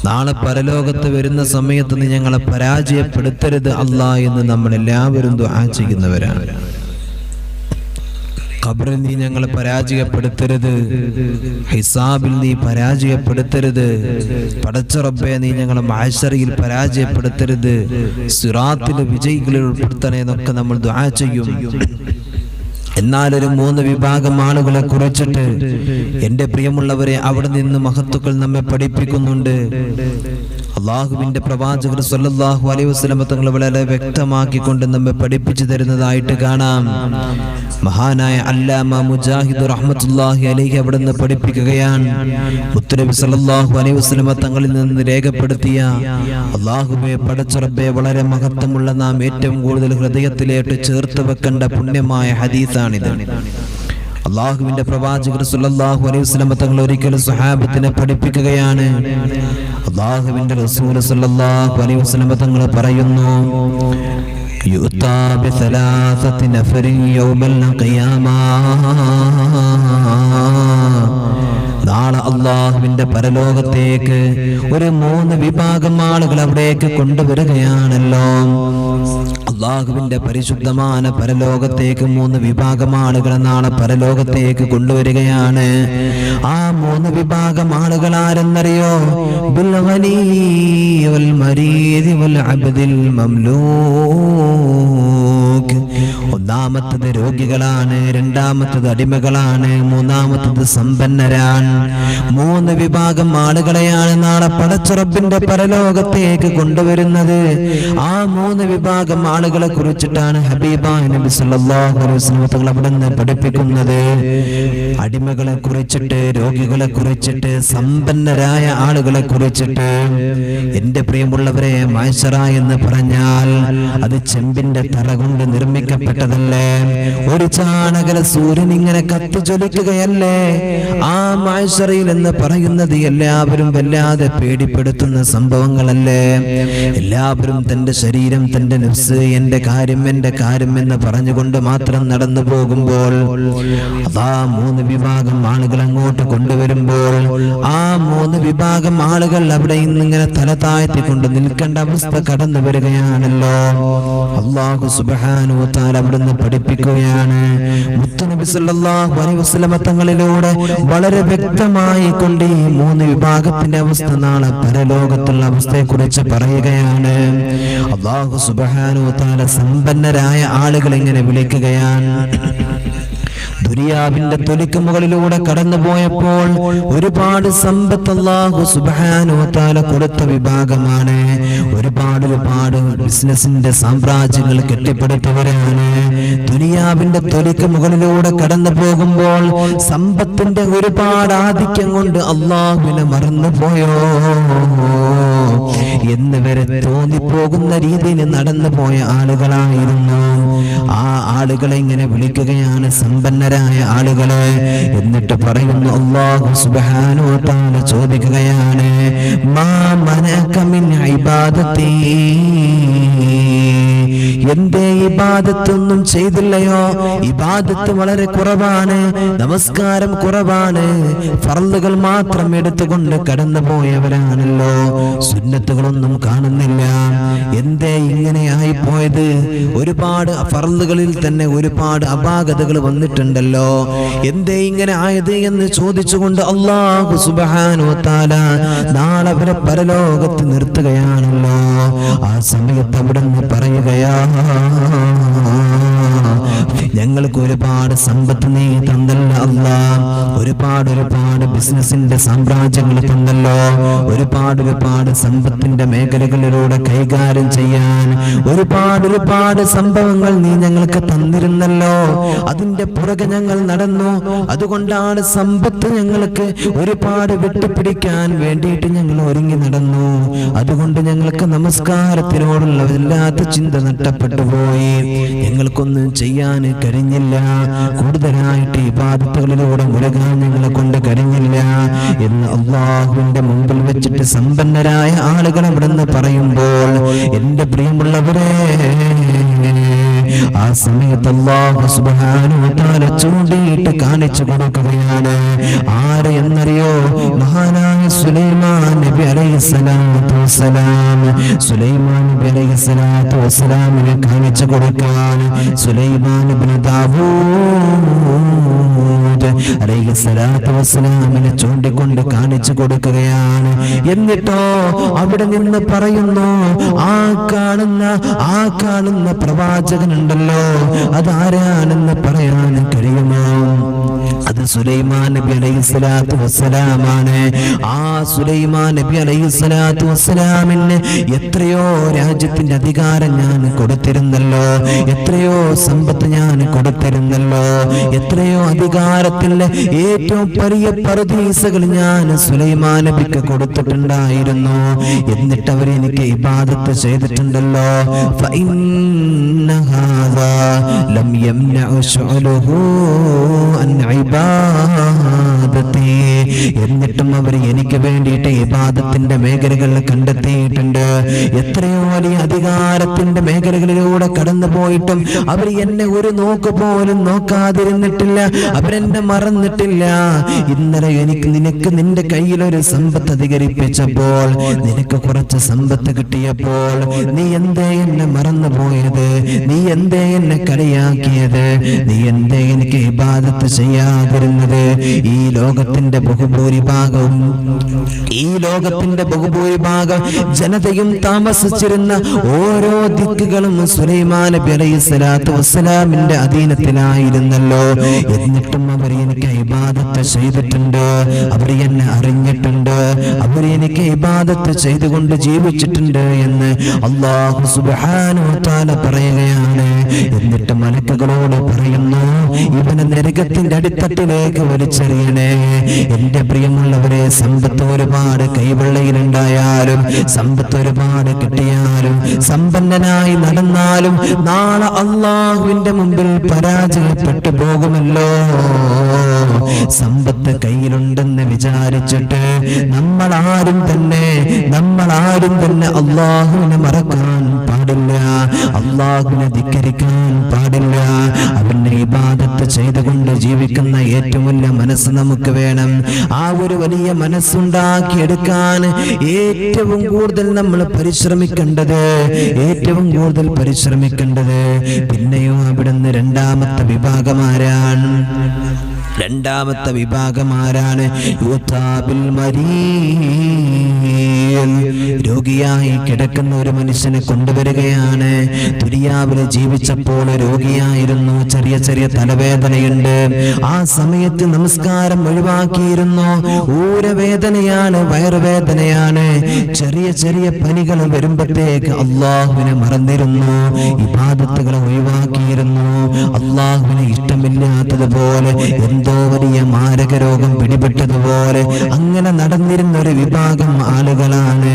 നാളെ പരലോകത്ത് വരുന്ന സമയത്ത് നീ ഞങ്ങളെ പരാജയപ്പെടുത്തരുത് അല്ലാ എന്ന് നമ്മൾ എല്ലാവരും ദുആ ചെയ്യുന്നവരാണ്. ഖബറിൽ നീ ഞങ്ങളെ പരാജയപ്പെടുത്തരുത്, ഹിസാബിൽ നീ പരാജയപ്പെടുത്തരുത്, പടച്ച റബ്ബേ നീ ഞങ്ങളെ മഹ്ശറിൽ പരാജയപ്പെടുത്തരുത്, സിറാത്തിലെ വിജയികളിൽ ഉൾപ്പെടുത്തണേ എന്നൊക്കെ നമ്മൾ ദുആ ചെയ്യും. എന്നാലൊരു 3 വിഭാഗം ആളുകളെ കുറിച്ചിട്ട് എൻ്റെ പ്രിയമുള്ളവരെ അവിടെ നിന്ന് മഹത്തുക്കൾ നമ്മെ പഠിപ്പിക്കുന്നുണ്ട്. അള്ളാഹുവിന്റെ പ്രവാചകർ സല്ലല്ലാഹു അലൈഹി വസല്ലം തങ്ങൾ വളരെ വ്യക്തമാക്കിക്കൊണ്ട് നമ്മെ പഠിപ്പിച്ചു തരുന്നതായിട്ട് കാണാം. മഹാനായ അല്ലാമ മുജാഹിദ് റഹ്മത്തുള്ളാഹി അലൈഹി അവിടുന്ന് പഠിപ്പിക്കുകയാണ്. മുത്തുനബി സല്ലല്ലാഹു അലൈഹി വസല്ലം തങ്ങളിൽ നിന്ന് രേഖപ്പെടുത്തിയ അള്ളാഹുവേ പടച്ച റബ്ബേ വളരെ മഹത്വമുള്ള നാം ഏറ്റവും കൂടുതൽ ഹൃദയത്തിലേക്ക് ചേർത്ത് വെക്കേണ്ട പുണ്യമായ ഹദീസാണിത്. അള്ളാഹുവിന്റെ പ്രവാചകർ സല്ലല്ലാഹു അലൈഹി വസല്ലം തങ്ങൾ ഒരിക്കൽ സ്വഹാബത്തിനെ പഠിപ്പിക്കുകയാണ്. അള്ളാഹുവിന്റെ റസൂൽ സല്ലല്ലാഹു അലൈഹി വസല്ലം തങ്ങൾ പറയുന്നു, യുത്താ ബിസലാസത്തി നഫരിൻ യൗമൽ ഖിയാമ, നാളെ അള്ളാഹുവിന്റെ പരലോകത്തേക്ക് ഒരു 3 വിഭാഗം ആളുകൾ അവിടേക്ക് കൊണ്ടുവരികയാണല്ലോ. അള്ളാഹുവിന്റെ പരിശുദ്ധമായ പരലോകത്തേക്ക് 3 വിഭാഗം ആളുകൾ നാളെ പരലോകത്തേക്ക് കൊണ്ടുവരികയാണ്. ആ 3 വിഭാഗം ആളുകൾ ആരെന്നറിയോ? ബിൽ ഗനി വൽ മരീദ് വൽ അബ്ദിൽ മംലൂക്. ഒന്നാമത്തത് രോഗികളാണ്, രണ്ടാമത്തത് അടിമകളാണ്, മൂന്നാമത്തത് സമ്പന്നരാണ്. 3 വിഭാഗം ആളുകളെയാണ് നാളെ പടച്ച റബ്ബിന്റെ പരലോകത്തേക്ക് കൊണ്ടുവരുന്നത്. ആ 3 വിഭാഗം ആളുകളെ കുറിച്ചിട്ടാണ് ഹബീബായ നബി സല്ലല്ലാഹു അലൈഹി വസല്ലം തങ്ങൾ അവിടുന്ന് പഠിപ്പിക്കുന്നത്. അടിമകളെ കുറിച്ചിട്ട്, രോഗികളെ കുറിച്ചിട്ട്, സമ്പന്നരായ ആളുകളെ കുറിച്ചിട്ട്. എന്റെ പ്രിയമുള്ളവരെ, മഹ്ശറ എന്ന് പറഞ്ഞാൽ അത് ചെമ്പിന്റെ തറ കൊണ്ട് നിർമ്മിക്കപ്പെട്ടതല്ലേ? ഒരു ചാണകല സൂര്യൻ ഇങ്ങനെ കത്തിജ്വലിക്കുകയല്ലേ? ആ മഹ്ശറയിൽ എന്ന് പറയുന്നത് എല്ലാവരും വല്ലാതെ പേടിപ്പെടുത്തുന്ന സംഭവങ്ങളല്ലേ? എല്ലാവരും തന്റെ ശരീരം, തന്റെ നഫ്സ്, എന്റെ കാര്യം എന്ന് പറഞ്ഞുകൊണ്ട് മാത്രം നടന്നു പോകുമ്പോൾ അതാ 3 വിഭാഗം ആളുകൾ അങ്ങോട്ട് കൊണ്ടുവരുമ്പോൾ ആ 3 വിഭാഗം ആളുകൾ അവിടെ ഇന്നിങ്ങനെ തല താഴ്ത്തിക്കൊണ്ട് നിൽക്കേണ്ട അവസ്ഥ കടന്നു വരികയാണല്ലോ. അല്ലാഹു സുബ്ഹാനഹു വ തആല അവിടുന്ന് പഠിപ്പിക്കുകയാണ്. മുത്തുനബി സല്ലല്ലാഹു അലൈഹി വസല്ലം തങ്ങളിലൂടെ വളരെ വ്യക്തമായി കൊണ്ട് ഈ 3 വിഭാഗത്തിന്റെ അവസ്ഥ നാളെ പരലോകത്തുള്ള അവസ്ഥയെ കുറിച്ച് പറയുകയാണ്. അല്ലാഹു സുബ്ഹാനഹു വ തആല സമ്പന്നരായ ആളുകൾ ഇങ്ങനെ വിളിക്കുകയാണ്. ദുനിയാവിന്റെ തൊലിക്ക് മുകളിലൂടെ കടന്നുപോയപ്പോൾ ഒരുപാട് സമ്പത്ത് അല്ലാഹു സുബ്ഹാനഹു വ തആല കൊടുത്ത വിഭാഗമാണ്. ഒരുപാട് ബിസിനസിന്റെ സാമ്രാജ്യങ്ങൾ കെട്ടിപ്പടുത്തവരാണ്. ദുനിയാവിന്റെ തൊലിക്ക് മുകളിലൂടെ കടന്നു പോകുമ്പോൾ സമ്പത്തിന്റെ ഒരുപാട് ആധിക്യം കൊണ്ട് അല്ലാഹുവിനെ മറന്നുപോയോ എന്ന് വരെ തോന്നിപ്പോകുന്ന രീതിയിൽ നടന്നു പോയ ആളുകളായിരുന്നു. ആ ആളുകളെ ഇങ്ങനെ വിളിക്കുകയാണ് സമ്പന്നരായ ആളുകളെ. എന്നിട്ട് പറയുന്നു, അല്ലാഹു സുബ്ഹാനഹു വ തആല ചോദിക്കുകയാണ്, മാ മനഅക മിൻ ഇബാദത്തി, എന്റെ ഇബാദത്തൊന്നും ചെയ്തില്ലയോ? ഇബാദത്ത് വളരെ കുറവാണ്, നമസ്കാരം കുറവാണ്, ഫർളുകൾ മാത്രം എടുത്തുകൊണ്ട് കടന്നു പോയവരാണല്ലോ, സുന്നത്തുകളൊന്നും കാണുന്നില്ല. എന്തേ ഇങ്ങനെയായി പോയത്? ഒരുപാട് ഫർളുകളിൽ തന്നെ ഒരുപാട് അപാകതകൾ വന്നിട്ടുണ്ടല്ലോ, എന്തേ ഇങ്ങനെ ആയത് എന്ന് ചോദിച്ചുകൊണ്ട് അല്ലാഹു സുബ്ഹാനഹു വ തആല നാളെ അവരെ പരലോകത്ത് നിർത്തുകയാണല്ലോ. ആ സമയത്ത് അവിടുന്ന് പറയുകയാ, ഞങ്ങൾക്ക് ഒരുപാട് സമ്പത്ത് നീ തന്നല്ലോ അല്ലാ, ഒരുപാട് ബിസിനസിന്റെ സാമ്രാജ്യങ്ങൾ തന്നല്ലോ, ഒരുപാട് സമ്പത്തിന്റെ മേഖലകളിലൂടെ കൈകാര്യം ചെയ്യാൻ ഒരുപാട് സംഭവങ്ങൾ നീ ഞങ്ങൾക്ക് തന്നിരുന്നല്ലോ. അതിന്റെ പുറകെ ഞങ്ങൾ നടന്നു. അതുകൊണ്ടാണ് സമ്പത്ത് ഞങ്ങൾക്ക് ഒരുപാട് വിട്ടുപിടിക്കാൻ വേണ്ടിയിട്ട് ഞങ്ങൾ ഒരുങ്ങി നടന്നു. അതുകൊണ്ട് ഞങ്ങൾക്ക് നമസ്കാരത്തിനോടുള്ള വല്ലാത്ത ചിന്ത നഷ്ടപ്പെട്ടു പോയി. ഞങ്ങൾക്കൊന്നും ചെയ്യാൻ കഴിഞ്ഞില്ല. കൂടുതലായിട്ട് ഇബാദത്തുകളിലൂടെ മുഴുകാൻ ഞങ്ങളെ കൊണ്ട് കഴിഞ്ഞില്ല എന്ന് അല്ലാഹുവിന്റെ മുമ്പിൽ വെച്ചിട്ട് സമ്പന്നരായ ആളുകൾ അവിടുന്ന് പറയുമ്പോൾ, എന്റെ പ്രിയമുള്ളവരെ, ആ സമയത്ത് അല്ലാഹു സുബ്ഹാനഹു വ തആല ചൂണ്ടിയിട്ട് കാണിച്ചു കൊടുക്കുകയാണ്. ആരെ എന്നറിയോ? മഹാനായ സുലൈമാൻ നബി അലൈഹിസ്സലാത്തു വസ്സലാം. സുലൈമാൻ നബി അലൈഹിസ്സലാത്തു വസ്സലാമിനെ കാണിച്ചു കൊടുക്കാൻ സുലൈമാൻ ഇബ്നു ദാവൂദ് അലൈഹിസ്സലാത്തു വസ്സലാമിനെ ചൂണ്ടിക്കൊണ്ട് കാണിച്ചു കൊടുക്കുകയാണ്. എന്നിട്ടോ അവിടെ നിന്ന് പറയുന്നു, ആ കാണുന്ന പ്രവാചകനുണ്ടല്ലോ, അതാരാണെന്ന് പറയാൻ കഴിയുമോ? അത് സുലൈമാൻ നബി അലൈഹിസ്സലാത്തു വസ്സലാമാണ്. ആ സുലൈമാൻ നബി അലൈഹിസ്സലാത്തു വസ്സലാമിന് എത്രയോ രാജ്യത്തിന്റെ അധികാരം ഞാൻ കൊടുത്തിരുന്നല്ലോ, എത്രയോ സമ്പത്ത് ഞാൻ കൊടുത്തിരുന്നല്ലോ, എത്രയോ അധികാരത്തിന്റെ ഏറ്റവും വലിയ പറുദീസകൾ ഞാൻ സുലൈമാൻ നബിക്ക് കൊടുത്തിട്ടുണ്ടായിരുന്നു. എന്നിട്ട് അവർ എനിക്ക് ഇബാദത്ത് ചെയ്തിട്ടുണ്ടല്ലോ. ഫഇന്ന ഹാദാ ലം യംനഉ ശുഅലുഹു അൻ ഇബാദതി. എന്നിട്ടും അവർ എനിക്ക് വേണ്ടിയിട്ട് ഇബാദത്തിന്റെ മേഖലകൾ കണ്ടെത്തിയിട്ടുണ്ട്. എത്രയോ വലിയ അധികാരത്തിന്റെ മേഖലകളിലൂടെ കടന്നു പോയിട്ടും അവർ എന്നെ ഒരു നോക്ക് പോലും നോക്കാതിരുന്നിട്ടില്ല, അവരെന്നെ മറന്നിട്ടില്ല. ഇന്നലെ നിനക്ക് നിന്റെ കയ്യിൽ ഒരു സമ്പത്ത് അധികരിപ്പിച്ചപ്പോൾ, നിനക്ക് കുറച്ച് സമ്പത്ത് കിട്ടിയപ്പോൾ നീ എന്തേ എന്നെ മറന്നുപോയത്? നീ എന്തേ എന്നെ കളിയാക്കിയത്? നീ എന്തേ എനിക്ക് ഇബാദത്ത് ചെയ്യാതിരുന്നത്? ഈ ലോകത്തിന്റെ ബഹുഭൂരിഭാഗം ജനതയും താമസിച്ചിരുന്ന ഓരോ ദിക്കുകളും സുലൈമാൻ നബി അലൈഹിസ്സലാത്തു വസ്സലാമിന്റെ അധീനത്തിലായിരുന്നല്ലോ. എന്നിട്ടും അവർ എനിക്ക് ഇബാദത്ത് ചെയ്തിട്ടുണ്ട്, അവർ എന്നെ അറിഞ്ഞിട്ടുണ്ട്, അവർ എനിക്ക് ഇബാദത്ത് ചെയ്തുകൊണ്ട് ജീവിച്ചിട്ടുണ്ട് എന്ന് അല്ലാഹു സുബ്ഹാനഹു വ തആല പറയുകയാണ്. എന്നിട്ട് മലക്കുകളോട് പറയുന്നു, ഇവനെ നരകത്തിന്റെ അടിത്തട്ടിലേക്ക് വലിച്ചെറിയണേ. എന്റെ പ്രിയമുള്ളവരെ, സമ്പത്ത് ഒരുപാട് കൈവെള്ളയിലുണ്ടായാലും, സമ്പത്ത് ഒരുപാട് കിട്ടിയാലും, സമ്പന്നനായി നടന്നാലും നാളെ അല്ലാഹുവിന്റെ മുമ്പിൽ പരാജയപ്പെട്ടു പോകുമല്ലോ. സമ്പത്ത് കയ്യിലുണ്ടെന്ന് വിചാരിച്ചിട്ട് നമ്മൾ ആരും തന്നെ അല്ലാഹുവിനെ മറക്കാൻ പാടില്ല, അല്ലാഹുവിനെ ധിക്കരിക്കാൻ പാടില്ല. അവന്റെ ഇബാദത്ത് ചെയ്തുകൊണ്ട് ജീവിക്കുന്ന ഏറ്റവും വലിയ മനസ്സ് നമുക്ക് വേണം. ആ ഒരു വലിയ മനസ്സുണ്ടാക്കിയെടുക്കാൻ ഏറ്റവും കൂടുതൽ നമ്മൾ പരിശ്രമിക്കേണ്ടത് പിന്നെയോ അവിടുന്ന് രണ്ടാമത്തെ വിഭാഗമാരാണ് യൂതാബിൽ മരീൽ. രോഗിയായി കിടക്കുന്ന ഒരു മനുഷ്യനെ കൊണ്ടുവരികയാണ്. ദുനിയാവിൽ ജീവിച്ചപ്പോൾ രോഗിയായിരുന്നു, ചെറിയ ചെറിയ തലവേദനയുണ്ട്. ആ സമയത്ത് നമസ്കാരം ഒഴിവാക്കിയിരുന്നു. ഊരവേദനയാണ്, വയറുവേദനയാണ്, ചെറിയ ചെറിയ പനികൾ വരുമ്പോഴത്തേക്ക് അള്ളാഹുവിനെ മറന്നിരുന്നു, ഇബാദത്തുകളെ ഒഴിവാക്കിയിരുന്നു. അള്ളാഹുവിനെ ഇഷ്ടമില്ലാത്തതുപോലെ, എന്തോ വലിയ മാരക രോഗം പിടിപെട്ടതുപോലെ അങ്ങനെ നടന്നിരുന്ന ഒരു വിഭാഗം ആളുകളാണ്.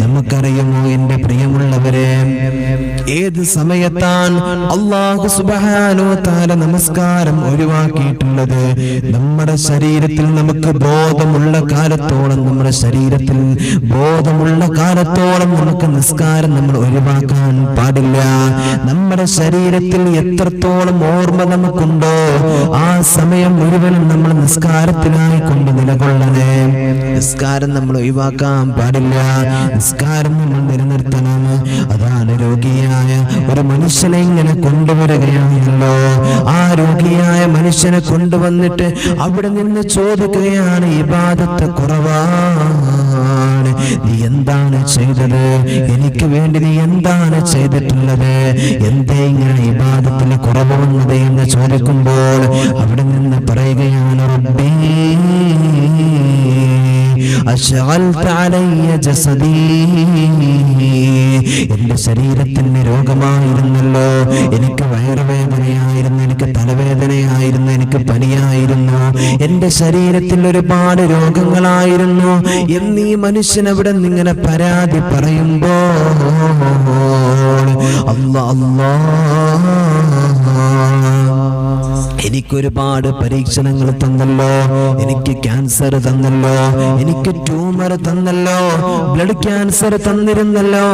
നമുക്കറിയുമോ എന്റെ പ്രിയമുള്ളവരെ, ഏത് സമയത്താണ് അല്ലാഹു സുബ്ഹാനഹു വ തആല നമസ്കാരം ഒഴിവാക്കിയിട്ടുള്ളത്? നമ്മുടെ ശരീരത്തിൽ നമുക്ക് ബോധമുള്ള കാലത്തോളം, നമുക്ക് നിസ്കാരം നമ്മൾ ഒഴിവാക്കാൻ പാടില്ല. നമ്മുടെ ശരീരത്തിൽ എത്രത്തോളം ഓർമ്മ നമുക്കുണ്ടോ ആ സമയം മുഴുവനും നമ്മൾ നിസ്കാരത്തിനായി കൊണ്ട് നിലകൊള്ളണേ. നിസ്കാരം നമ്മൾ ഒഴിവാക്കാൻ പാടില്ല, നിസ്കാരം നമ്മൾ നിലനിർത്തണം. അതാണ് രോഗിയായ ഒരു മനുഷ്യനെ ഇങ്ങനെ കൊണ്ടുവരികയാണല്ലോ. ആ രോഗിയായ മനുഷ്യനെ കൊണ്ടുവന്നിട്ട് അവിടെ നിന്ന് ചോദിക്കുകയാണ്, ഇബാദത്ത് കുറവാണ്, നീ എന്താണ് ചെയ്തത്? എനിക്ക് വേണ്ടി നീ എന്താണ് ചെയ്തിട്ടുള്ളത്? എന്തേ ഇങ്ങനെ ഇബാദത്തിന് കുറവ് വന്നത് എന്ന് ചോദിക്കുമ്പോൾ അവിടെ നിന്ന് പറയുകയാണ്, റബ്ബീ അശ്അൽത അലയ്യ ജസദീ. എന്റെ ശരീരത്തിന് രോഗമായിരുന്നല്ലോ, എനിക്ക് വയറുവേദനയായിരുന്നു, എനിക്ക് തലവേദനയായിരുന്നു, എനിക്ക് പനിയായിരുന്നു, എന്റെ ശരീരത്തിൽ ഒരുപാട് രോഗങ്ങളായിരുന്നു എന്നീ മനുഷ്യൻ അവിടെ നിന്നിങ്ങനെ പരാതി പറയുമ്പോൾ എനിക്കൊരുപാട് പരീക്ഷണങ്ങൾ തന്നല്ലോ, എനിക്ക് ക്യാൻസർ തന്നല്ലോ, എനിക്ക് ട്യൂമർ തന്നല്ലോ, ബ്ലഡ് ക്യാൻസർ തന്നിരുന്നല്ലോ.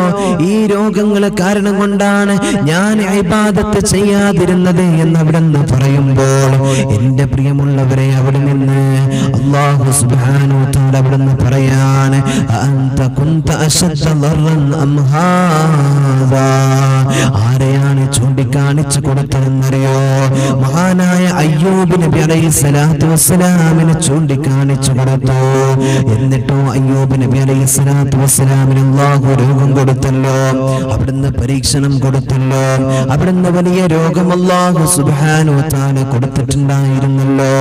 ഈ രോഗങ്ങൾ കാരണം കൊണ്ടാണ് ഞാൻ ഇബാദത്ത് ചെയ്യാതിരുന്നത് എന്ന് അവിടുന്ന് പറയുമ്പോൾ എന്റെ പ്രിയമുള്ളവരെ, അവിടെ നിന്ന് അല്ലാഹു സുബ്ഹാനഹു വ തആല അവിടുന്ന് പറയാണ്, അൻത കുൻത അശദ്ദ ദർറൻ അം ഹാദാ. ആരെയാണ് ചൂണ്ടിക്കാണിച്ചു കൊടുത്തതെന്നറിയോ? മഹാനായ അയ്യൂബ് നബി അലൈഹിസ്സലാത്തു വസ്സലാമിനെ ചൂണ്ടിക്കാണിച്ചു കൊടുത്തു. എന്നിട്ടോ അയ്യൂബ് നബി അലൈഹിസ്സലാത്തു വസ്സലാമിന് അല്ലാഹു രോഗം കൊടുത്തല്ലോ, അവിടുന്ന് പരീക്ഷണം കൊടുത്തല്ലോ, അവിടുന്ന് വലിയ രോഗം അല്ലാഹു സുബ്ഹാനഹു വ തആല കൊടുത്തിട്ടുണ്ടായിരുന്നല്ലോ.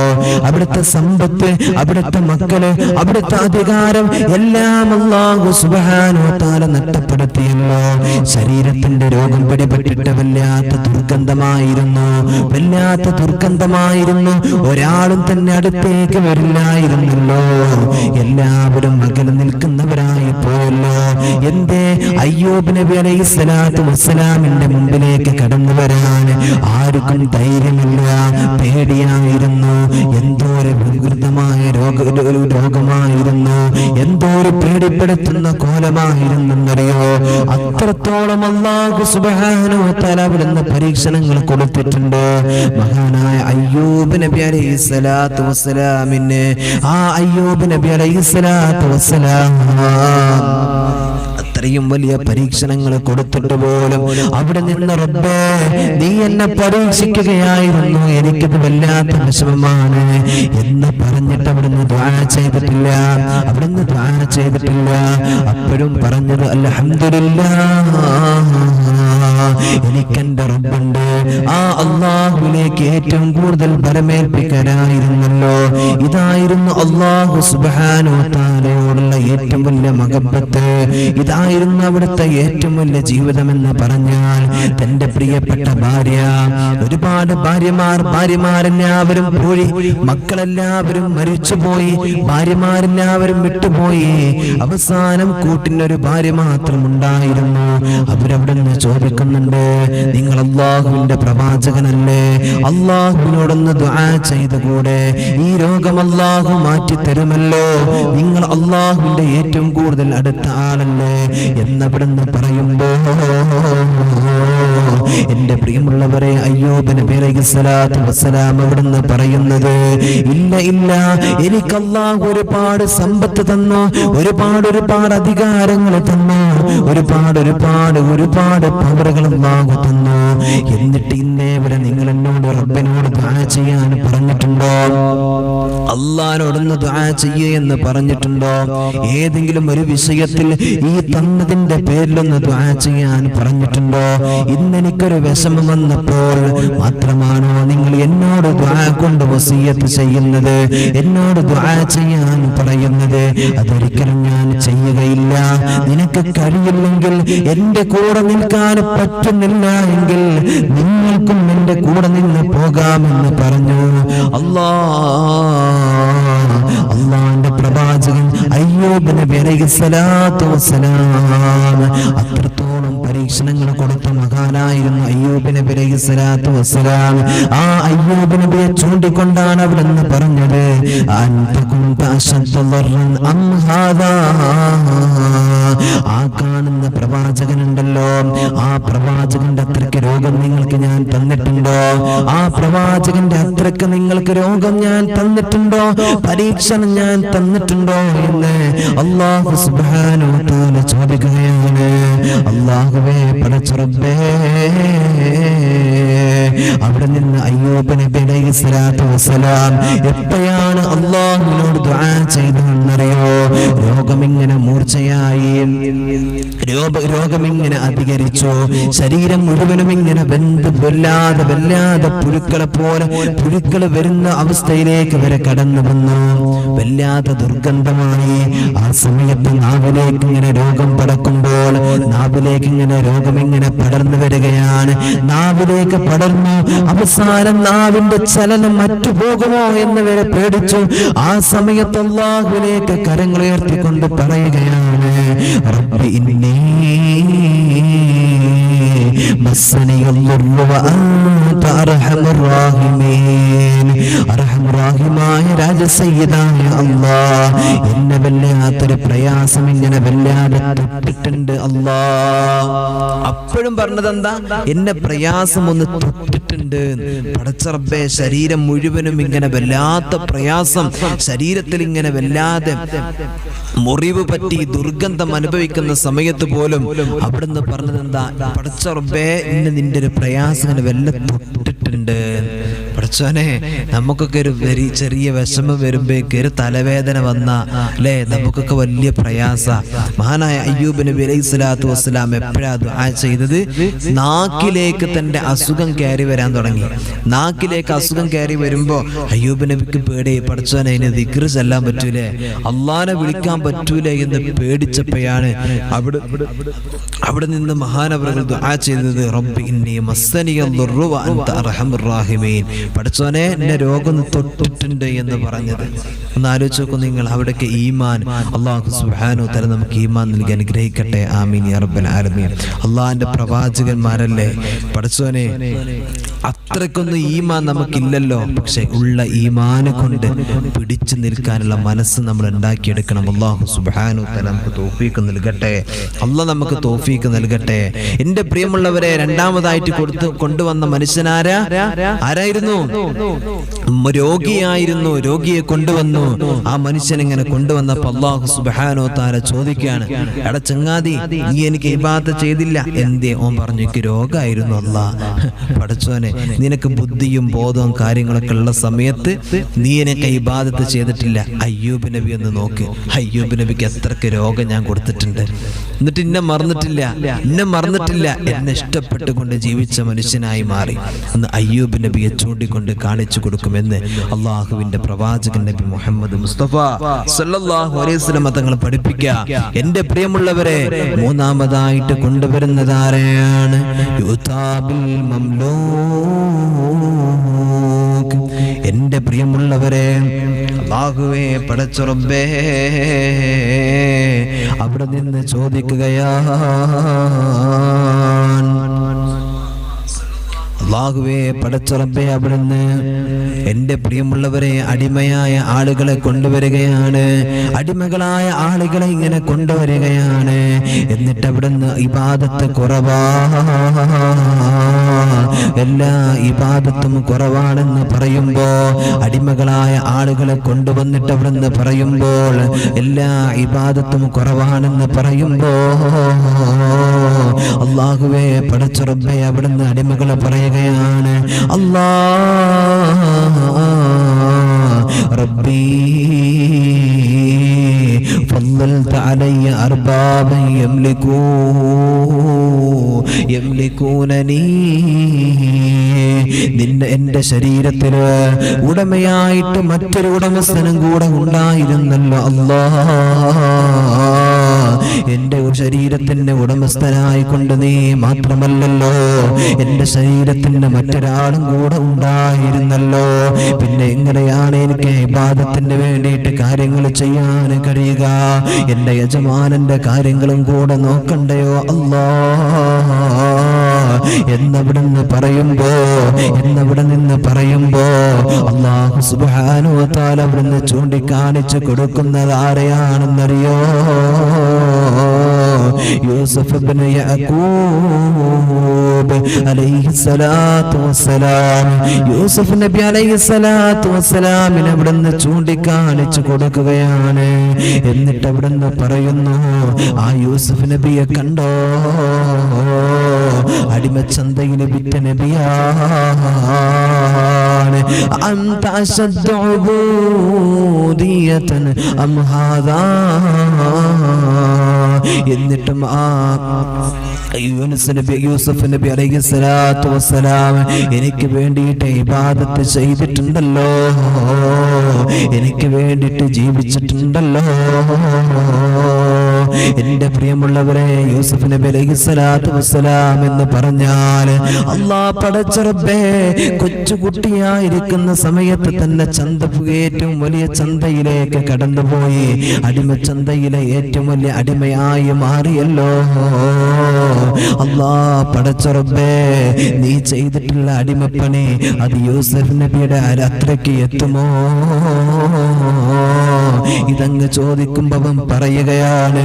അവിടുത്തെ സമ്പത്ത്, അവിടുത്തെ മക്കള്, അവിടുത്തെ അധികാരം എല്ലാം അല്ലാഹു സുബ്ഹാനഹു വ തആല നഷ്ടപ്പെടുത്തിയല്ലോ. ശരീരത്തിന്റെ രോഗം പിടിപെട്ടിട്ട് വല്ലാത്ത ദുർഗന്ധമായിരുന്നു, വല്ലാത്ത ദുർഗന്ധമായിരുന്നു. ഒരാളും തന്നെ അടുത്തേക്ക് വരില്ലായിരുന്നല്ലോ, എല്ലാവരും അകലെ നിൽക്കുന്നവരായി പോയല്ലോ. എന്തേ? അയ്യൂബ് നബി അലൈഹിസ്സലാത്തു വസ്സലാമിന്റെ മുമ്പിലേക്ക് കടന്നു വരാൻ ആർക്കും ധൈര്യമില്ല, പേടിയായിരുന്നു. എന്തോ ഒരു വികൃതമായ രോഗമായിരുന്നു, എന്തോ ഒരു പേടിപ്പെടുത്തുന്ന കോലമായിരുന്നെന്നറിയോ? അത്രത്തോളം അല്ലാഹു സുബ്ഹാനഹു വ തആല അവിടുന്ന് പരീക്ഷണങ്ങൾ കൊടുത്തിട്ടുണ്ട് മഹാനായ അയ്യൂബ് നബി അലൈഹിസ്സലാത്തു വസ്സലാമിന്. ആ അയ്യൂബ് നബി അലൈഹിസ്സലാത്തു വസ്സലാം അത്രയും വലിയ പരീക്ഷണങ്ങൾ കൊടുത്തിട്ട് പോലും അവിടെ നിന്ന് റബ്ബേ നീ എന്നെ പരീക്ഷിക്കുകയായിരുന്നു, എനിക്കത് വല്ലാത്ത വിഷമമാണ് എന്ന് പറഞ്ഞിട്ട് അവിടുന്ന് ദുആ ചെയ്തിട്ടില്ല, അവിടുന്ന് ദുആ ചെയ്തിട്ടില്ല. അപ്പോഴും പറഞ്ഞത് അൽഹംദുലില്ലാഹ്, എനിക്കെന്റെ റബ്ബുണ്ട്. ആ അല്ലാഹുവിലേക്ക് ഏറ്റവും കൂടുതൽ ബലമേൽപ്പിക്കാനായിരുന്നല്ലോ. ഇതായിരുന്നു അല്ലാഹു സുബ്ഹാനഹു വ തആലയോടുള്ള ഏറ്റവും വലിയ മഹബ്ബത്ത്, ഇതായിരുന്നു അവിടുത്തെ ഏറ്റവും വലിയ ജീവിതമെന്ന് പറഞ്ഞാൽ തന്റെ പ്രിയപ്പെട്ട ഭാര്യ, ഒരുപാട് ഭാര്യമാരെല്ലാവരും പോയി, മക്കളെല്ലാവരും മരിച്ചുപോയി, ഭാര്യമാരെല്ലാവരും വിട്ടുപോയി. അവസാനം കൂട്ടിനൊരു ഭാര്യ മാത്രം ഉണ്ടായിരുന്നു. അവരവിടെ നിന്ന് ചോദിക്കുന്നുണ്ട്, നിങ്ങൾ അല്ലാഹുവിന്റെ പ്രവാചകനല്ലേ, അല്ലാഹുവിനോടൊന്ന് ദുആ ചെയ്തുകൂടെ? ഈ രോഗം അല്ലാഹു മാറ്റി തരുമല്ലോ, നിങ്ങൾ അല്ലാഹുവിന്റെ ഏറ്റവും കൂടുതൽ അടുത്ത ആളല്ലേ എന്നവിടുന്ന് പറയുമ്പോ എന്റെ പ്രിയമുള്ളവരെ, അയ്യൂബ് നബി അലൈഹിസ്സലാത്തു വസ്സലാം അവിടുന്ന് പറയുന്നത്, ഇല്ല ഇല്ല, എനിക്ക് അല്ലാഹു ഒരുപാട് സമ്പത്ത് തന്നു, ഒരുപാട് അധികാരങ്ങൾ തന്നു, ഒരുപാട് പവറുകൾ അല്ലാഹു തന്നു. എന്നിട്ട് ഇന്നേ വരെ നിങ്ങൾ എന്നോട് റബ്ബിനോട് ദുആ ചെയ്യാൻ പറഞ്ഞിട്ടുണ്ടോ? അല്ലാഹുവോടൊന്ന് ദുആ ചെയ്യേ എന്ന് പറഞ്ഞിട്ടുണ്ടോ? ഏതെങ്കിലും ഒരു വിഷയത്തിൽ ഈ തന്നതിന്റെ പേരിലൊന്ന് ദുആ ചെയ്യാൻ പറഞ്ഞിട്ടുണ്ടോ? ഇന്നെനിക്കൊരു വിഷമം വന്നപ്പോൾ മാത്രമാണോ നിങ്ങൾ എന്നോട് ദുആ കൊണ്ട് വസിയത്ത് ചെയ്യുന്നത്, എന്നോട് ദുആ ചെയ്യാൻ പറയുന്നത്? അതൊരിക്കലും ഞാൻ ചെയ്യുകയില്ല. നിനക്ക് കഴിയില്ലെങ്കിൽ, എന്റെ കൂടെ നിൽക്കാൻ പറ്റുന്നില്ല എങ്കിൽ നിങ്ങൾക്കും എന്റെ കൂടെ നിന്ന് പോകാമെന്ന് പറഞ്ഞു അല്ലാഹുവിന്റെ പ്രവാചകൻ അയ്യൂബ് നബി അലൈഹിസ്സലാത്തു വസ്സലാം. അത്രത്തോളം പരീക്ഷണങ്ങൾ കൊടുത്ത മഹാനായിരുന്നു അയ്യൂബ് നബി അലൈഹിസ്സലാത്തു വസ്സലാം. ആ അയ്യൂബ് നബിയെ ചൂണ്ടിക്കൊണ്ടാണ് അവിടുന്ന് പറഞ്ഞത്, അൻത കുൻത അശദ്ദ ദർറൻ അം ഹാദാ. ആ കാണുന്ന പ്രവാചകനുണ്ടല്ലോ, ആ പ്രവാചകന്റെ അത്രയ്ക്ക് രോഗം നിങ്ങൾക്ക് ഞാൻ തന്നിട്ടുണ്ടോ? ആ പ്രവാചകന്റെ അത്രയ്ക്ക് നിങ്ങൾക്ക് രോഗം ഞാൻ തന്നിട്ടുണ്ടോ? പരീക്ഷണം ഞാൻ തന്നിട്ടുണ്ടോ എന്ന് അല്ലാഹു സുബ്ഹാനഹു വ തആല ചോദിക്കുകയാണ്. അല്ലാഹുവേ, പടച്ച റബ്ബേ, അവിടെ നിന്ന് അയ്യൂബ് നബി അലൈഹിസ്സലാത്തു വസ്സലാം എപ്പോഴാണ് അല്ലാഹുവിനോട് ദുആ ചെയ്തതെന്നറിയോ? രോഗമിങ്ങനെ മൂർച്ചയായി, രോഗമിങ്ങനെ അധികരിച്ചു, ശരീരം മുഴുവനും ഇങ്ങനെ വല്ലാതെ പുഴുക്കളെ പോലെ പുഴുക്കൾ വരുന്ന അവസ്ഥയിലേക്ക് വരെ കടന്നു വന്നു. വല്ലാതെ ദുർഗന്ധമായി. ആ സമയത്ത് നാവിലേക്ക് ഇങ്ങനെ രോഗം പടക്കുമ്പോൾ നാവിലേക്ക് ഇങ്ങനെ രോഗം ഇങ്ങനെ പടർന്നു വരികയാണ്. നാവിലേക്ക് പടർന്നു. അവസാനം നാവിന്റെ ചലനം മറ്റുപോകുമോ എന്ന് വരെ പേടിച്ചു. ആ സമയത്ത് അല്ലാഹുവിലേക്ക് കരങ്ങൾ ഉയർത്തിക്കൊണ്ട് പറയുകയാണ്, റബ്ബി ഇന്നി മസ്സനിയൽ ദുർറു വഅൻത അർഹമുർ റഹീമീൻ. അർഹമുറാഹിമായ രാജസയ്യിദായ അല്ലാഹ്, എന്നെ വല്ലാത്തൊരു പ്രയാസം ഇങ്ങനെ വല്ലാതെ തൊട്ടിട്ടുണ്ട് അല്ലാഹ്. അപ്പോഴും പറഞ്ഞത് എന്താ? എന്നെ പ്രയാസം ഒന്ന് തൊട്ടിട്ടുണ്ട് പടച്ച റബ്ബേ. ശരീരം മുഴുവനും ഇങ്ങനെ വല്ലാത്ത പ്രയാസം, ശരീരത്തിൽ ഇങ്ങനെ വല്ലാതെ മുറിവ് പറ്റി ദുർഗന്ധം അനുഭവിക്കുന്ന സമയത്ത് പോലും അവിടുന്ന് പറഞ്ഞത് എന്താ? പടച്ച റബ്ബേ, ഇന്ന് നിന്റെ ഒരു പ്രയാസം ഇങ്ങനെ വല്ല തൊട്ടിട്ടുണ്ട്. പടച്ചോനെ, നമുക്കൊക്കെ ഒരു ചെറിയ വിഷമം വരുമ്പോഴേക്ക് ഒരു തലവേദന വന്ന അല്ലേ, നമുക്കൊക്കെ വലിയ പ്രയാസ. മഹാനായ അയ്യൂബ് നബി അലൈഹി സ്വലാത്തു വസ്സലാം എപ്പോഴാ ദുആ ചെയ്തത്? നാക്കിലേക്ക് തന്റെ അസുഖം കയറി വരാൻ തുടങ്ങി. നാക്കിലേക്ക് അസുഖം കയറി വരുമ്പോ അയ്യൂബ് നബിക്ക് പേടി, പടച്ചോനെ അതിന് ദിക്ർ ചെല്ലാൻ പറ്റൂലേ, അള്ളാനെ വിളിക്കാൻ പറ്റൂലേ എന്ന് പേടിച്ചപ്പോഴാണ് അവിടെ നിന്ന് മഹാനവറുകൾ ദുആ ചെയ്തത്, റബ്ബി ഇന്നി മസ്സനിയൽ ദുർറു വഅൻത അർഹമുർ റഹീമീൻ. പടച്ചോനെ, എന്നെ രോഗം തൊട്ടിട്ടുണ്ട് എന്ന് പറഞ്ഞത്. ഒന്ന് ആലോചിച്ച് നോക്കൂ നിങ്ങൾ. അവിടേക്ക് ഈമാൻ, അല്ലാഹു സുബ്ഹാനഹു തആല നമുക്ക് ഈമാൻ നൽകി അനുഗ്രഹിക്കട്ടെ. ആമീൻ യാ റബ്ബൽ ആലമീൻ. അള്ളാഹിന്റെ പ്രവാചകന്മാരല്ലേ പടച്ചോനെ, അത്രക്കൊന്നും ഈമാൻ നമുക്കില്ലല്ലോ. പക്ഷെ ഉള്ള ഈമാനെ കൊണ്ട് പിടിച്ചു നിൽക്കാനുള്ള മനസ്സ് നമ്മൾ ഉണ്ടാക്കിയെടുക്കണം. അല്ലാഹു സുബ്ഹാനഹു തആല നമുക്ക് തൗഫീഖ് നൽകട്ടെ. അല്ലാഹ് നമുക്ക് തൗഫീഖ് നൽകട്ടെ. എന്റെ പ്രിയമുള്ളവരെ, രണ്ടാമതായിട്ട് കൊണ്ടുവന്ന ആരായിരുന്നു? രോഗിയായിരുന്നു. രോഗിയെ കൊണ്ടുവന്നു. ആ മനുഷ്യൻ ഇങ്ങനെ കൊണ്ടുവന്നപ്പോ അല്ലാഹു സുബ്ഹാനഹു തആല ചോദിക്കുകയാണ്, എടാ ചങ്ങാതി, നീ എനിക്ക് ഇബാദത്ത് ചെയ്തില്ല, എന്തേ? ഓൻ പറഞ്ഞു, എനിക്ക് രോഗമായിരുന്നു അല്ലാഹ്. പടച്ചോനെ, നിനക്ക് ബുദ്ധിയും ബോധവും കാര്യങ്ങളൊക്കെ ഉള്ള സമയത്ത് നീ എനിക്ക് ഇബാദത്ത് ചെയ്തിട്ടില്ല. അയ്യൂബ് നബി ഒന്ന് നോക്ക്. അയ്യൂബ് നബിക്ക് എത്രക്ക് രോഗം ഞാൻ കൊടുത്തിട്ടുണ്ട്, എന്നിട്ട് എന്നെ മറന്നിട്ടില്ല. എന്നെ ഇഷ്ടപ്പെട്ടുകൊണ്ട് ജീവിച്ച മനുഷ്യനായി മാറി. അന്ന് അയ്യൂബ് നബിയെ ചൂണ്ടിക്കൊണ്ട് കാണിച്ചു കൊടുക്കുമെന്ന് അള്ളാഹുവിന്റെ പ്രവാചകൻ നബി മുഹമ്മദ് മുസ്തഫ സല്ലല്ലാഹു അലൈഹി വസല്ലം തങ്ങൾ പഠിപ്പിക്കുക. എന്റെ പ്രിയമുള്ളവരെ, മൂന്നാമതായിട്ട് കൊണ്ടുവരുന്നതാരാണ്? യുതാബിൽ മംലൂക്. എന്റെ പ്രിയമുള്ളവരെ, അല്ലാഹുവേ പടച്ച റബ്ബേ, അവിടെ നിന്ന് ചോദിക്കുകയാണ്, അല്ലാഹുവേ പടച്ച റബ്ബേ, അവിടുന്ന് എന്റെ പ്രിയമുള്ളവരെ അടിമയായ ആളുകളെ കൊണ്ടുവരികയാണ്. അടിമകളായ ആളുകളെ ഇങ്ങനെ കൊണ്ടുവരികയാണ്. എന്നിട്ട് അവിടുന്ന് ഇബാദത്ത് കുറവാ, എല്ലാ ഇബാദത്തും കുറവാണെന്ന് പറയുമ്പോ, അടിമകളായ ആളുകളെ കൊണ്ടുവന്നിട്ട് അവിടുന്ന് പറയുമ്പോൾ എല്ലാ ഇബാദത്തും കുറവാണെന്ന് പറയുമ്പോ, അല്ലാഹുവേ പടച്ച റബ്ബേ, അവിടുന്ന് അടിമകളെ പറയുകയാണ്, അല്ലാഹ് റബ്ബി ഫضلت علي أربابا يملكونني. നിന്റെ എന്റെ ശരീരത്തിന് ഉടമയായിട്ട് മറ്റൊരു ഉടമസ്ഥനും കൂടെ ഉണ്ടായിരുന്നല്ലോ അല്ലാഹ്. എന്റെ ശരീരത്തിന്റെ ഉടമസ്ഥനായിക്കൊണ്ട് നീ മാത്രമല്ലല്ലോ, എന്റെ ശരീരത്തിന്റെ മറ്റൊരാളും കൂടെ ഉണ്ടായിരുന്നല്ലോ. പിന്നെ എങ്ങനെയാണ് എനിക്ക് ഇബാദത്തിന് വേണ്ടിയിട്ട് കാര്യങ്ങൾ ചെയ്യാൻ കഴിയുക? എന്റെ യജമാനന്റെ കാര്യങ്ങളും കൂടെ നോക്കണ്ടയോ അല്ലാഹ് എന്നവിടെ നിന്ന് പറയുമ്പോ അല്ലാഹു സുബ്ഹാനഹു വ തആല അവിടുന്ന് ചൂണ്ടിക്കാണിച്ചു കൊടുക്കുന്നത് ആരെയാണെന്നറിയോ? യൂസുഫ് ഇബ്നു യഅഖൂബ് അലൈഹിസ്സലാത്തു വസ്സലാം. യൂസുഫ് നബി അലൈഹിസ്സലാത്തു വസ്സലാമിനെ അവിടുന്ന് ചൂണ്ടിക്കാണിച്ചു കൊടുക്കുകയാണ്. എന്നിട്ട് അവിടുന്ന് പറയുന്നു, ആ യൂസുഫ് നബിയെ കണ്ടോ? അടിമച്ചന്തയിൽ വിറ്റ നബിയാണ്. അൻത അശദ്ദു ഉബൂദിയതൻ അം ഹാദാ. എന്നിട്ടും ആ യൂസുഫ് നബി അലൈഹിസ്സലാത്തു വസ്സലാം എനിക്ക് വേണ്ടിയിട്ട് ഇബാദത്ത് ചെയ്തിട്ടുണ്ടല്ലോ, എനിക്ക് വേണ്ടിയിട്ട് ജീവിച്ചിട്ടുണ്ടല്ലോ. എന്റെ പ്രിയമുള്ളവരെ, യൂസുഫ് നബി അലൈഹിസ്സലാത്തു വസ്സലാം എന്ന് പറഞ്ഞാൽ അല്ലാഹ് പടച്ച റബ്ബേ കൊച്ചുകുട്ടിയായിരിക്കുന്ന സമയത്ത് തന്നെ ഏറ്റവും വലിയ ചന്തയിലേക്ക് കടന്നുപോയി. അടിമച്ചന്തയിലെ ഏറ്റവും വലിയ അടിമയായി മാറിയല്ലോ. അല്ലാഹ് പടച്ച റബ്ബേ, നീ ചെയ്തിട്ടുള്ള അടിമപ്പണി അത് യൂസുഫ് നബിയുടെ അത്രയ്ക്ക് എത്തുമോ? ഇതങ്ങ് ചോദിക്കുമ്പോ അവൻ പറയുകയാണ്,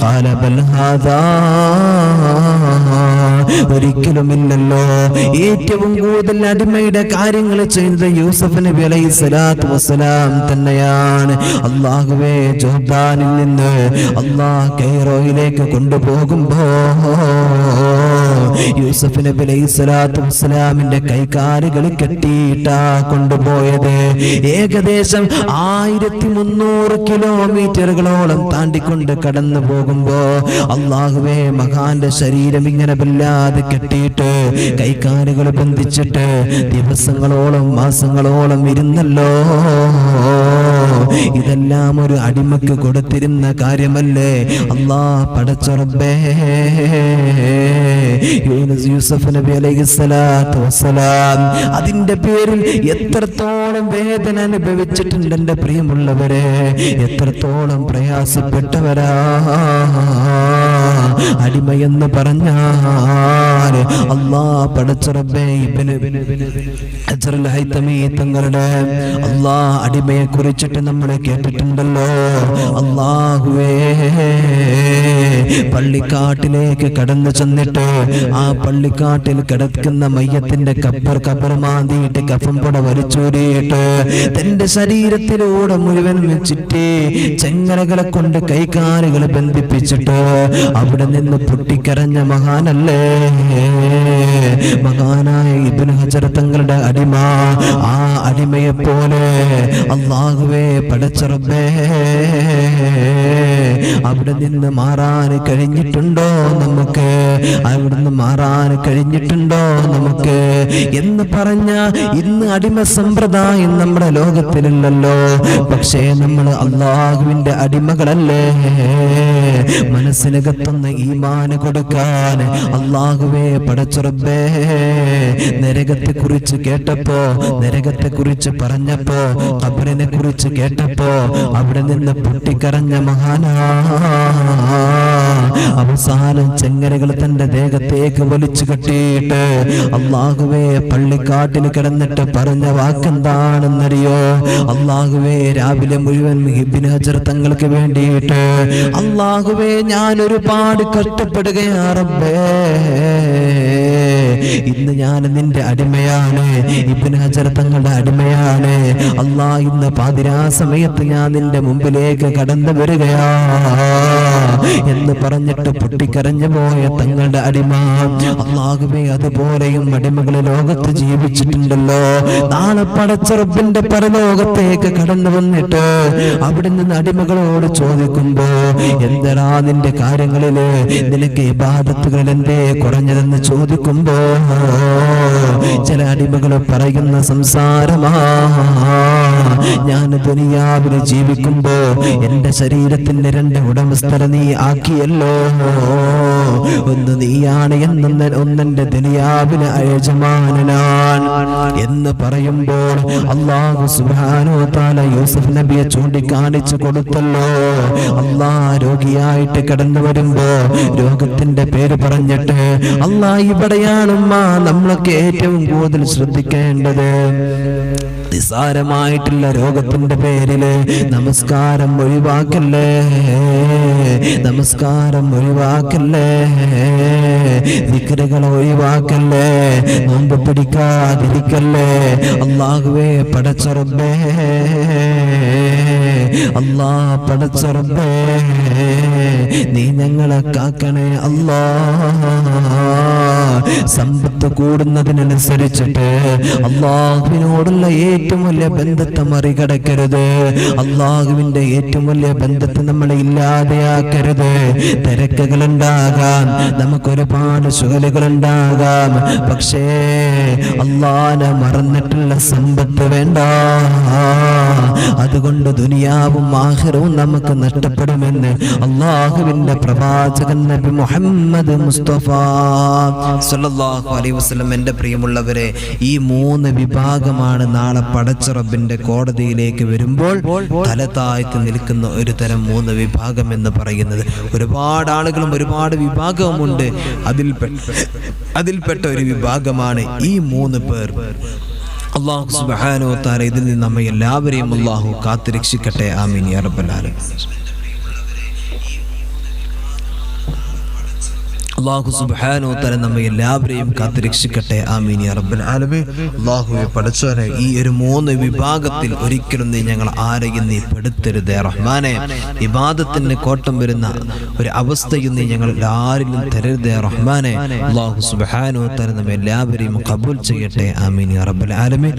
ഖാല ബൽ ഹാദാ, ഒരിക്കലുമില്ലല്ലോ. ഏറ്റവും കൂടുതൽ അടിമയുടെ കാര്യങ്ങൾ ചെയ്തത് യൂസുഫ് നബി അലൈഹിസ്സലാത്തു വസ്സലാം തന്നെയാണ്. അല്ലാഹുവേ, ജോർദാനിൽ നിന്ന് അല്ലാഹ് കൈറോയിലേക്ക് കൊണ്ടുപോകുമ്പോ യൂസുഫ് നബി അലൈഹിസ്സലാത്തു വസ്സലാമിന്റെ കൈകാലുകൾ കെട്ടിയിട്ടാ കൊണ്ടുപോയത്. ഏകദേശം 1300 കിലോമീറ്ററുകളോളം താണ്ടിക്കൊണ്ട് കടന്നു പോകുമ്പോ അല്ലാഹുവേ, മഹാന്റെ ശരീരം ഇങ്ങനെ വല്ലാതെ കെട്ടിയിട്ട് കൈകാലുകൾ ബന്ധിച്ചിട്ട് ദിവസങ്ങളോളം മാസങ്ങളോളം ഇരുന്നല്ലോ. ഇതെല്ലാം ഒരു അടിമക്ക് കൊടുത്തിരുന്ന കാര്യമല്ലേ? അല്ലാഹ് പടച്ച റബ്ബേ, യൂസുഫ് നബി അലൈഹിസ്സലാത്തു വസ്സലാം അതിന്റെ പേരിൽ എത്രത്തോളം വേദന അനുഭവിച്ചിട്ടുണ്ട് എന്റെ പ്രിയമുള്ളവരെ, എത്രത്തോളം പ്രയാസപ്പെട്ടവരാ. അടിമയെന്ന് പറഞ്ഞാൽ അല്ലാഹ് പടച്ച റബ്ബേ, ഇബ്നു ഹജറുൽ ഹൈതമി തങ്ങളുടെ അല്ലാഹ് അടിമയെ കുറിച്ചിട്ട് നമ്മൾ കേട്ടിട്ടുണ്ടല്ലോ. അല്ലാഹുവേ, പള്ളിക്കാട്ടിലേക്ക് കടന്നു ചെന്നിട്ട് ആ പള്ളിക്കാട്ടിൽ കിടക്കുന്ന മയ്യത്തിന്റെ കബർ മാന്തിയിട്ട് കഫൻ പുട വലിച്ചൂരിയിട്ട് തന്റെ ശരീരത്തിലൂടെ മുഴുവൻ വെച്ചിട്ട് ചെങ്ങലകളെ കൊണ്ട് കൈകാലുകൾ ബന്ധിപ്പിച്ചിട്ട് അവിടെ നിന്ന് പൊട്ടിക്കരഞ്ഞ മഹാനല്ലേ മഹാനായ ഇബ്നു ഹജർ തങ്ങളുടെ അടിമ. ആ അടിമയെ പോലെ അല്ലാഹുവേ പടച്ച റബ്ബേ, അവിടെ നിന്ന് മാറാൻ കഴിഞ്ഞിട്ടുണ്ടോ നമുക്ക്? അവിടുന്ന് മാറാൻ കഴിഞ്ഞിട്ടുണ്ടോ നമുക്ക് എന്ന് പറഞ്ഞ ഇന്ന് അടിമ സമ്പ്രദായം നമ്മുടെ ലോകത്തിലില്ലല്ലോ. പക്ഷേ നമ്മൾ അല്ലാഹുവിന്റെ അടിമകളല്ലേ? മനസ്സിനകത്തുന്ന ഈമാൻ കൊടുക്കാൻ അല്ലാഹുവേ പടച്ച റബ്ബേ, നരകത്തെ കുറിച്ച് കേട്ടപ്പോ, നരകത്തെ കുറിച്ച് പറഞ്ഞപ്പോ, ഖബറിനെ കുറിച്ച് കേട്ടപ്പോ അവിടെ നിന്ന് പൊട്ടിക്കരഞ്ഞ മഹാനാ. അവസാനം ചെങ്ങലകൾ തന്റെ ദേഹത്തേക്ക് വലിച്ചു കെട്ടിയിട്ട് അല്ലാഹുവേ പള്ളിക്കാട്ടിൽ കിടന്നിട്ട് പറഞ്ഞ വാക്കെന്താണെന്നറിയോ? അല്ലാഹുവേ, രാവിലെ മുഴുവൻ ഇബ്നു ഹജർ തങ്ങൾക്ക് വേണ്ടിയിട്ട് അല്ലാഹുവേ ഞാൻ ഒരുപാട് കഷ്ടപ്പെടുകയാ റബ്ബേ. ഇന്ന് ഞാൻ നിന്റെ അടിമയാണ്, ഇബ്നു ഹജർ തങ്ങളുടെ അടിമയാണ്. അല്ലാഹ്, ഇന്ന് പാതിരാ സമയത്ത് ഞാൻ നിന്റെ മുമ്പിലേക്ക് കടന്നു വരികയാ എന്ന് പറഞ്ഞിട്ട് പൊട്ടിക്കരഞ്ഞു പോയ തങ്ങളുടെ അടിമ. അല്ലാഹുവേ, അതുപോലെയും അടിമകൾ ലോകത്ത് ജീവിച്ചിട്ടുണ്ടല്ലോ. നാളെ പടച്ച റബ്ബിന്റെ പരലോകത്തേക്ക് കടന്നു വന്നിട്ട് അവിടെ നിന്ന് അടിമകളോട് ചോദിക്കുമ്പോ, എന്തരാ നിന്റെ കാര്യങ്ങളില് നിനക്ക് ഇബാദത്തുകൾ എന്തേ കുറഞ്ഞതെന്ന് ചോദിക്കുമ്പോ ചില അടിമകൾ പറയുന്ന സംസാരമാ, ഞാൻ ദുനിയാവില് ജീവിക്കുമ്പോ എന്റെ ശരീരത്തിന്റെ 2 ഉടമസ്ഥരെ നീ ആക്കിയല്ലോ. ഒന്ന് നീയാണ് ഒന്നെന്റെ ദുനിയാവിലെ യജമാനനാൻ എന്ന് പറയുമ്പോൾ അല്ലാഹു സുബ്ഹാനഹു വ തആല യൂസുഫ് നബിയെ ചൂണ്ടിക്കാണിച്ചു കൊടുത്തല്ലോ. അല്ലാഹ് രോഗിയായിട്ട് കടന്നു വരുമ്പോ രോഗത്തിന്റെ പേര് പറഞ്ഞിട്ട് അല്ലാഹ്, ഇവിടെയാണ് നമ്മളൊക്കെ ഏറ്റവും കൂടുതൽ ശ്രദ്ധിക്കേണ്ടത്. നിസാരമായിട്ടുള്ള രോഗത്തിന്റെ പേരില് നമസ്കാരം ഒഴിവാക്കല്ലേ, നമസ്കാരം ഒഴിവാക്കല്ലേ, ദിക്റുകൾ ഒഴിവാക്കല്ലേ, നോമ്പ് പിടിക്കാതിരിക്കല്ലേ. അല്ലാഹുവേ പടച്ച റബ്ബേ, അല്ലാഹ് പടച്ച റബ്ബേ, നീ ഞങ്ങളെ കാക്കണേ അല്ലാഹ്. സമ്പത്ത് കൂടുന്നതിനനുസരിച്ചിട്ട് അല്ലാഹുവിനോടുള്ള ഏറ്റവും വലിയ ബന്ധത്തെ മറികടക്കരുത്. അല്ലാഹുവിന്റെ ഏറ്റവും വലിയ ബന്ധത്തെ നമ്മളെ ഇല്ലാതെയാക്കരുത്. തിരക്കുകൾ ഉണ്ടാകാം, നമുക്കൊരുപാട് ശുഗലുകൾ ഉണ്ടാകാം, പക്ഷേ അല്ലാഹനെ മറന്നിട്ടുള്ള സമ്പത്ത് വേണ്ട. അതുകൊണ്ട് ദുനിയാവും ആഖിറവും നമുക്ക് നഷ്ടപ്പെടുമെന്ന് അല്ലാഹുവിന്റെ പ്രവാചകൻ നബി മുഹമ്മദ് മുസ്തഫ സല്ലല്ലാഹു അലൈഹി വസല്ലം. എൻ്റെ പ്രിയമുള്ളവരെ, ഈ 3 വിഭാഗമാണ് നാളെ പടച്ച റബ്ബിന്റെ കോടതിയിലേക്ക് വരുമ്പോൾ തല താഴ്ത്തി നിൽക്കുന്ന ഒരു തരം 3 വിഭാഗം എന്ന് പറയുന്നത്. ഒരുപാട് ആളുകളും ഒരുപാട് വിഭാഗവുമുണ്ട്. അതിൽപ്പെട്ട ഒരു വിഭാഗമാണ് ഈ 3 പേർ. അല്ലാഹു സുബ്ഹാനഹു വ തആല ഇതിൽ നിന്ന് നമ്മെ എല്ലാവരെയും അല്ലാഹു കാത്തുരക്ഷിക്കട്ടെ. ആമീൻ യാ റബ്ബൽ ആലമീൻ. അല്ലാഹു സുബ്ഹാനഹു വ തആല നമ്മെ എല്ലാവരെയും കാത്തുരക്ഷിക്കട്ടെ. ആമീൻ യാ റബ്ബൽ ആലമീൻ. അല്ലാഹുവേ പടച്ചവനെ, ഈ ഒരു 3 വിഭാഗത്തിൽ ഒരിക്കലും നീ ഞങ്ങൾ ആരെയും നീ പെടുത്തരുതേ റഹ്മാനെ. ഇബാദത്തിന് കോട്ടം വരുന്ന ഒരു അവസ്ഥയും നീ ഞങ്ങൾ ആരിലും തരരുതേ റഹ്മാനെ. അല്ലാഹു സുബ്ഹാനഹു വ തആല നമ്മെ എല്ലാവരെയും ഖബൂൽ ചെയ്യട്ടെ. ആമീൻ യാ റബ്ബൽ ആലമീൻ.